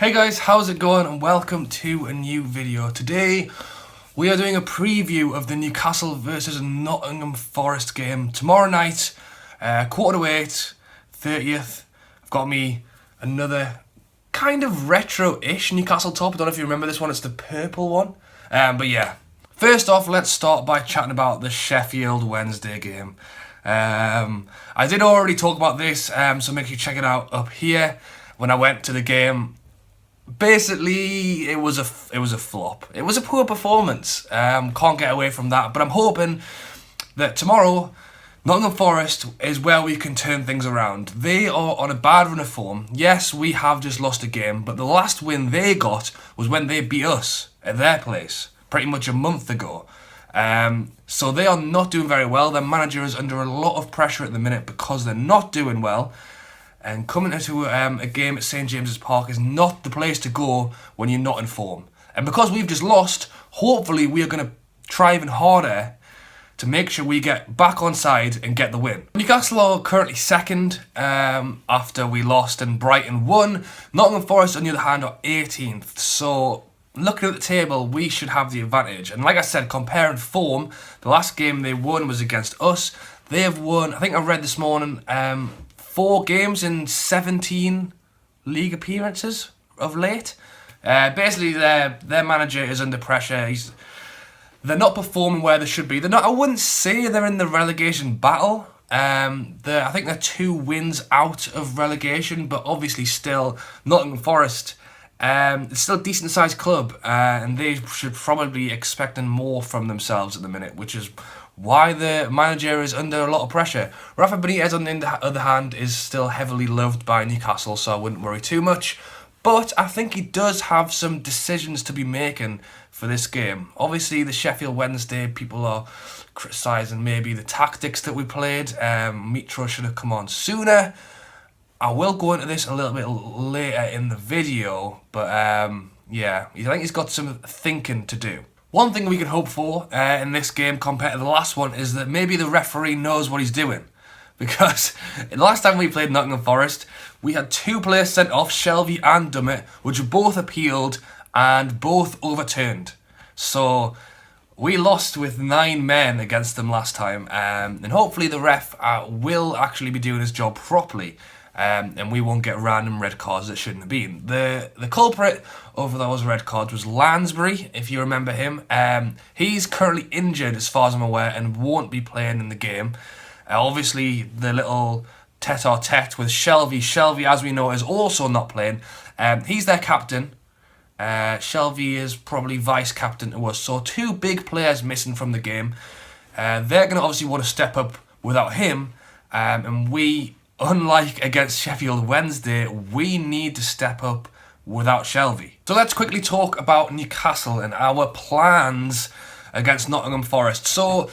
Hey guys, how's it going and welcome to a new video. Today we are doing a preview of the Newcastle versus Nottingham Forest game tomorrow night, 7:45, 30th. I've got me another kind of retro-ish Newcastle top. I don't know if you remember this one, it's the purple one. But yeah, first off, let's start by chatting about the Sheffield Wednesday game. I did already talk about this, so make sure you check it out up here. When I went to the game, basically, it was a flop. It was a poor performance. Can't get away from that. But I'm hoping that tomorrow, Nottingham Forest is where we can turn things around. They are on a bad run of form. Yes, we have just lost a game, but the last win they got was when they beat us at their place, pretty much a month ago. So they are not doing very well. Their manager is under a lot of pressure at the minute because they're not doing well. And coming into a game at St James's Park is not the place to go when you're not in form. And because we've just lost, hopefully we are going to try even harder to make sure we get back on side and get the win. Newcastle are currently second after we lost and Brighton won. Nottingham Forest, on the other hand, are 18th. So looking at the table, we should have the advantage. And like I said, comparing form, the last game they won was against us. They have won, I think I read this morning, 4 games in 17 league appearances of late. Basically, their manager is under pressure. They're not performing where they should be. They're not. I wouldn't say they're in the relegation battle. I think they're 2 wins out of relegation, but obviously still Nottingham Forest. It's still a decent sized club, and they should probably be expecting more from themselves at the minute, which is why the manager is under a lot of pressure. Rafa Benitez, on the other hand, is still heavily loved by Newcastle, so I wouldn't worry too much. But I think he does have some decisions to be making for this game. Obviously, the Sheffield Wednesday, people are criticising maybe the tactics that we played. Mitro should have come on sooner. I will go into this a little bit later in the video, but yeah, I think he's got some thinking to do. One thing we can hope for in this game compared to the last one is that maybe the referee knows what he's doing. Because the last time we played Nottingham Forest, we had 2 players sent off, Shelvey and Dummett, which were both appealed and both overturned. So we lost with 9 men against them last time, and hopefully the ref will actually be doing his job properly. And we won't get random red cards that shouldn't have been. The culprit over those red cards was Lansbury, if you remember him. He's currently injured as far as I'm aware and won't be playing in the game. Obviously, the little tete-a-tete with Shelvey. Shelvey, as we know, is also not playing. He's their captain. Shelvey is probably vice-captain to us. So 2 big players missing from the game. They're going to obviously want to step up without him. And we, unlike against Sheffield Wednesday, we need to step up without Shelvey. So let's quickly talk about Newcastle and our plans against Nottingham Forest. So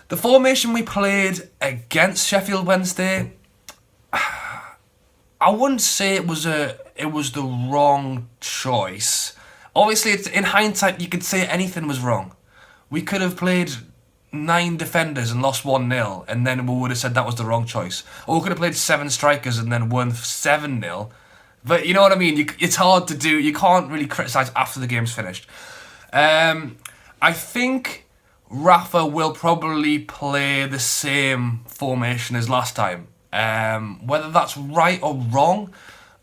the formation we played against Sheffield Wednesday, I wouldn't say it was the wrong choice. Obviously, in hindsight, you could say anything was wrong. We could have played 9 defenders and lost 1-0, and then we would have said that was the wrong choice. Or we could have played 7 strikers and then won 7-0. But you know what I mean? It's hard to do. You can't really criticise after the game's finished. I think Rafa will probably play the same formation as last time. Whether that's right or wrong,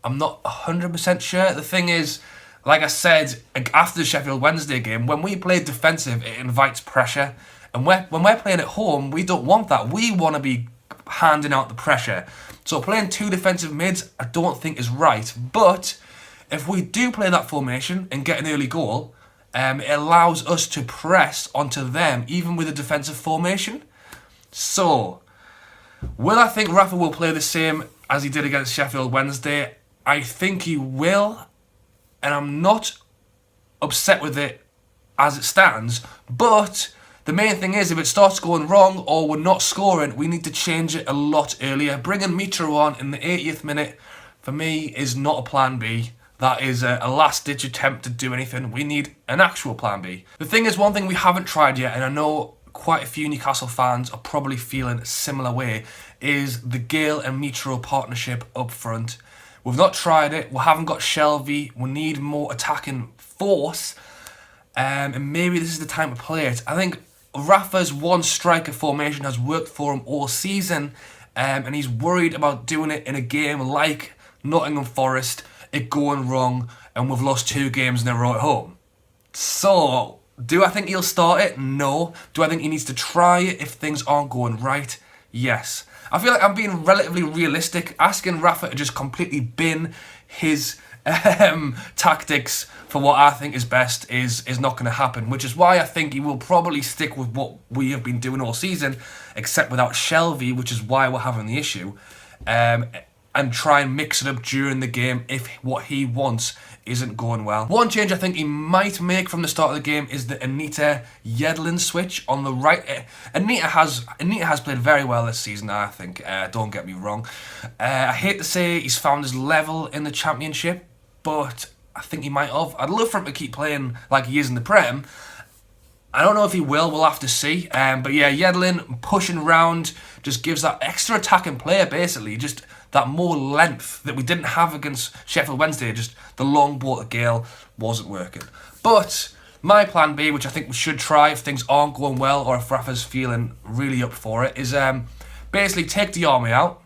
I'm not 100% sure. The thing is, like I said, after the Sheffield Wednesday game, when we play defensive, it invites pressure. And when we're playing at home, we don't want that. We want to be handing out the pressure. So playing 2 defensive mids, I don't think is right. But if we do play that formation and get an early goal, it allows us to press onto them, even with a defensive formation. So, will I think Rafa will play the same as he did against Sheffield Wednesday? I think he will. And I'm not upset with it as it stands. But the main thing is, if it starts going wrong or we're not scoring, we need to change it a lot earlier. Bringing Mitro on in the 80th minute, for me, is not a plan B. That is a last-ditch attempt to do anything. We need an actual plan B. The thing is, one thing we haven't tried yet, and I know quite a few Newcastle fans are probably feeling a similar way, is the Gale and Mitro partnership up front. We've not tried it. We haven't got Shelby. We need more attacking force. And maybe this is the time to play it. I think Rafa's one striker formation has worked for him all season. And he's worried about doing it in a game like Nottingham Forest, it going wrong, and we've lost 2 games in a row at home. So, do I think he'll start it? No. Do I think he needs to try it if things aren't going right? Yes. I feel like I'm being relatively realistic. Asking Rafa to just completely bin his tactics for what I think is best is not going to happen, which is why I think he will probably stick with what we have been doing all season, except without Shelby, which is why we're having the issue, and try and mix it up during the game if what he wants isn't going well. One change I think he might make from the start of the game is the Anita Yedlin switch on the right. Anita has played very well this season, I think. Don't get me wrong. I hate to say he's found his level in the Championship, but I think he might have. I'd love for him to keep playing like he is in the Prem. I don't know if he will, we'll have to see. But yeah, Yedlin pushing round just gives that extra attacking player, basically. Just that more length that we didn't have against Sheffield Wednesday. Just the long ball to Gale wasn't working. But my plan B, which I think we should try if things aren't going well or if Rafa's feeling really up for it, is basically take Diarmi out,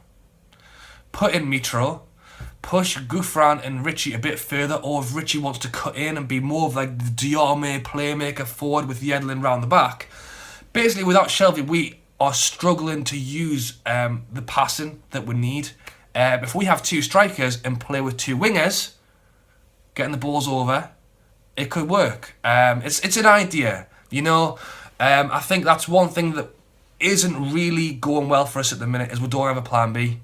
put in Mitro, push Gouffran and Richie a bit further, or if Richie wants to cut in and be more of like the Diarmi playmaker forward with Yedlin round the back. Basically, without Shelby, we are struggling to use the passing that we need. If we have 2 strikers and play with 2 wingers, getting the balls over, it could work. It's an idea, you know. I think that's one thing that isn't really going well for us at the minute is we don't have a plan B.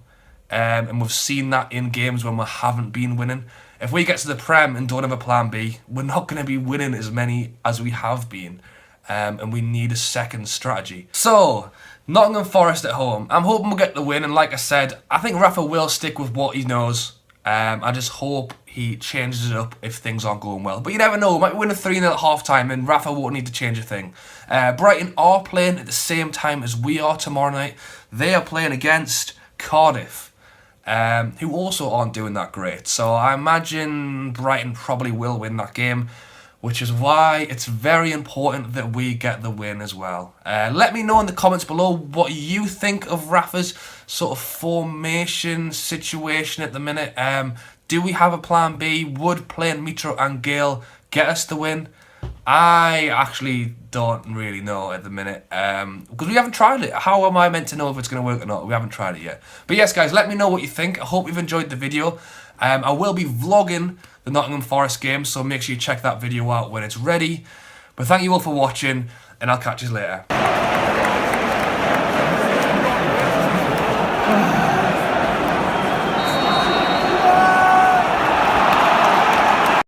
And we've seen that in games when we haven't been winning. If we get to the Prem and don't have a plan B, we're not going to be winning as many as we have been. And we need a second strategy. So, Nottingham Forest at home. I'm hoping we'll get the win. And like I said, I think Rafa will stick with what he knows. I just hope he changes it up if things aren't going well. But you never know. We might win a 3-0 at half-time and Rafa won't need to change a thing. Brighton are playing at the same time as we are tomorrow night. They are playing against Cardiff. Who also aren't doing that great. So I imagine Brighton probably will win that game, which is why it's very important that we get the win as well. Let me know in the comments below what you think of Rafa's sort of formation situation at the minute. Do we have a plan B? Would playing Mitro and Gale get us the win? I actually don't really know at the minute because we haven't tried it. How am I meant to know if it's going to work or not? We haven't tried it yet. But yes, guys, let me know what you think. I hope you've enjoyed the video. I will be vlogging the Nottingham Forest game, so make sure you check that video out when it's ready. But thank you all for watching, and I'll catch you later.